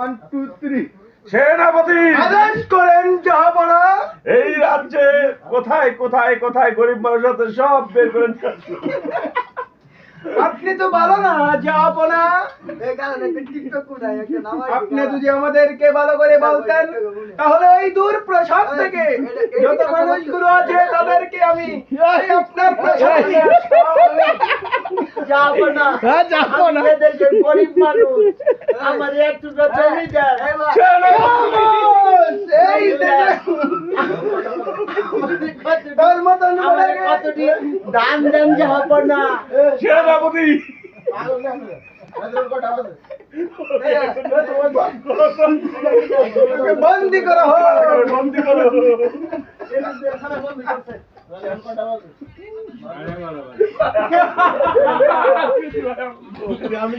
1 2 3 সেনাপতি আদেশ করেন জাহাপনা। এই রাজ্যে কোথায় কোথায় কোথায় গরিব মানুষ আছে সব বের করেন। আপনি তো ভালো না জাহাপনা। আপনি যদি আমাদেরকে ভালো করে বলতেন তাহলে ওই দূর প্রসাদ থেকে যত মানুষগুলো আছে তাদেরকে আমি এই আপনার প্রসাদে নিয়ে আসতাম। জাহাপনা, আমি এদেশের গরিব মানুষ, আমার একটু জমি দেন। এই দেশে তোর মতন আমার কতটি দান দেন জাহাপনা। সেনাপতি বন্দি করা হোক। বন্দি করো। আমি